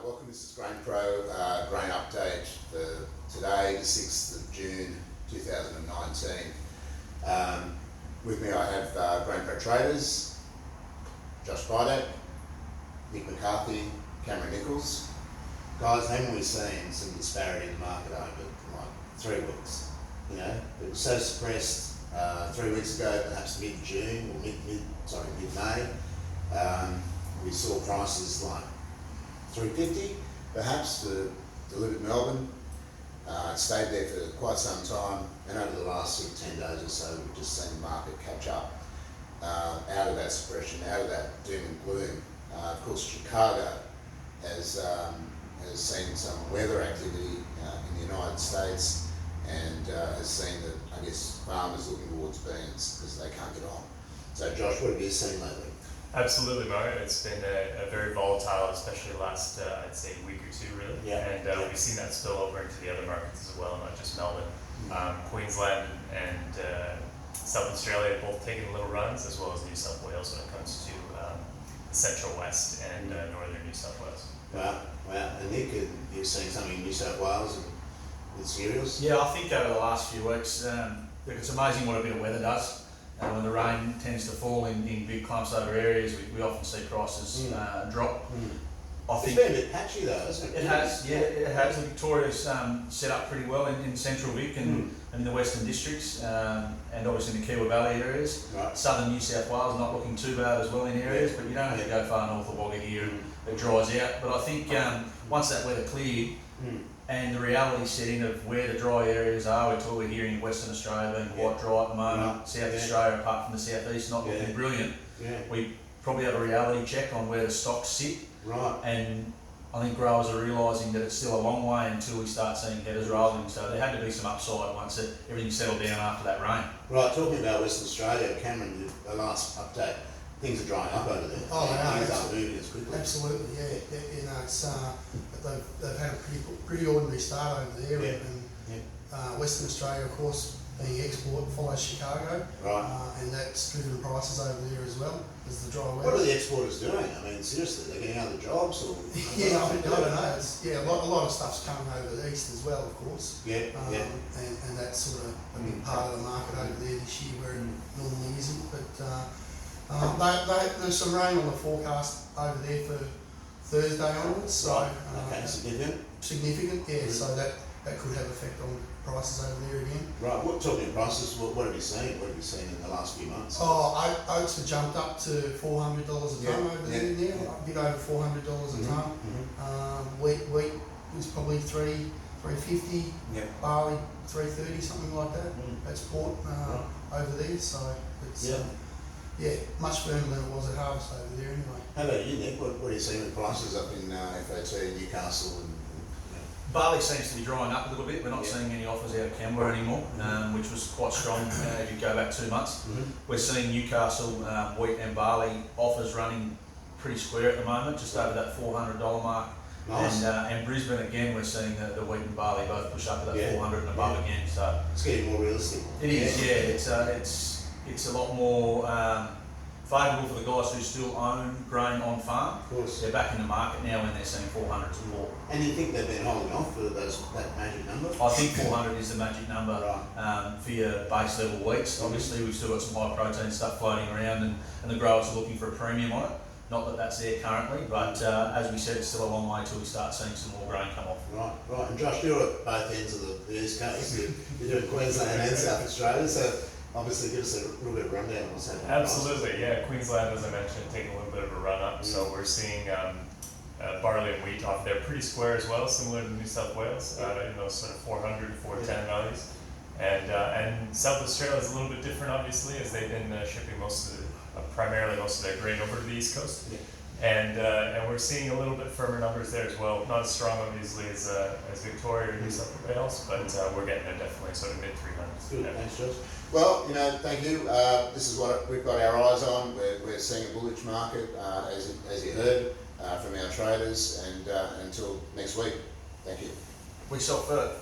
Welcome, this is GrainPro, grain update for today, the 6th of June 2019. With me I have GrainPro traders, Josh Bidek, Nick McCarthy, Cameron Nichols. Guys, haven't we seen some disparity in the market over like 3 weeks? You know, it was so suppressed 3 weeks ago, perhaps mid-June or mid-May. We saw prices like 350 perhaps for delivered Melbourne. It stayed there for quite some time, and over the last 10 days or so we've just seen the market catch up out of that suppression, out of that doom and gloom. Of course Chicago has seen some weather activity in the United States and has seen that, I guess, farmers looking towards beans because they can't get on. So Josh, what have you seen lately? Absolutely, Mario. It's been a very volatile, especially the last, I'd say, week or two, really. Yeah. And we've seen that spill over into the other markets as well, not just Melbourne. Queensland and South Australia have both taken little runs, as well as New South Wales when it comes to the Central West and Northern New South Wales. Wow. And Nick, you've seen something in New South Wales and with cereals? Yeah, I think over the last few weeks, look, it's amazing what a bit of weather does. When the rain tends to fall in big clumps over areas, we often see prices drop. I think It's been a bit patchy though, hasn't it? it has, yeah, it has. Victoria's set up pretty well in Central Vic and in the Western Districts, and obviously in the Kiewa Valley areas. Right. Southern New South Wales not looking too bad as well in areas, but you don't have to go far north of Wagga here and it dries out. But I think once that weather cleared, and the reality set in of where the dry areas are, we're hearing Western Australia being quite dry at the moment, South Australia apart from the southeast not looking brilliant. We probably have a reality check on where the stocks sit, and I think growers are realising that it's still a long way until we start seeing headers rolling, so there had to be some upside once everything settled down after that rain. Right, talking about Western Australia, Cameron, the last update, things are drying up over there. Oh, they are. Things aren't moving as quickly. Absolutely, yeah. You know, it's they've had a pretty ordinary start over there, and Western Australia, of course, being export follows Chicago, and that's driven prices over there as well as the dry weather. What are the exporters doing? I mean, seriously, they're getting other jobs or? Yeah, I don't know. A lot of stuff's coming over the east as well, of course. And that's sort of a big part of the market over there this year where it normally isn't. But there's some rain on the forecast over there for Thursday onwards. So significant, yeah. So that could have effect on prices over there again. Right. Talking of prices, what have you seen? What have you seen in the last few months? Oh, oats have jumped up to $400 a tonne over there now. A bit over $400 a tonne. Wheat is probably $350. Barley $330, something like that. That's port over there. So it's much firmer than it was at harvest over there anyway. How about you, Nick? What are you seeing with prices up in FOT, Newcastle and? Barley seems to be drying up a little bit. We're not seeing any offers out of Canberra anymore, which was quite strong if you go back 2 months. We're seeing Newcastle wheat and barley offers running pretty square at the moment, just over that $400 mark. Nice. And Brisbane again, we're seeing the wheat and barley both push up to that 400 and above again. So it's getting more realistic. It is, it's a lot more favourable for the guys who still own grain on farm. Of course. They're back in the market now when they're seeing 400 to more. And you think they've been holding off for that magic number? I think 400 is the magic number for your base level wheats. Obviously we've still got some high protein stuff floating around and the growers are looking for a premium on it. Not that that's there currently, but as we said, it's still a long way till we start seeing some more grain come off. Right. And Josh, you're at both ends of the East Coast. You're doing Queensland and South Australia, so obviously give us a little bit of rundown on what's happening. Absolutely, yeah. Queensland, as I mentioned, taking a little bit of a run up. So we're seeing barley and wheat off there pretty square as well, similar to New South Wales, in those sort of 400, 410 values. And South Australia is a little bit different, obviously, as they've been shipping primarily most of their grain over to the East Coast. And we're seeing a little bit firmer numbers there as well. Not as strong, obviously, as Victoria or New South Wales, but we're getting there definitely sort of mid 300s. Good, thanks, Josh. Well, thank you. This is what we've got our eyes on. We're seeing a bullish market, as you heard from our traders, and until next week. Thank you. We sell further.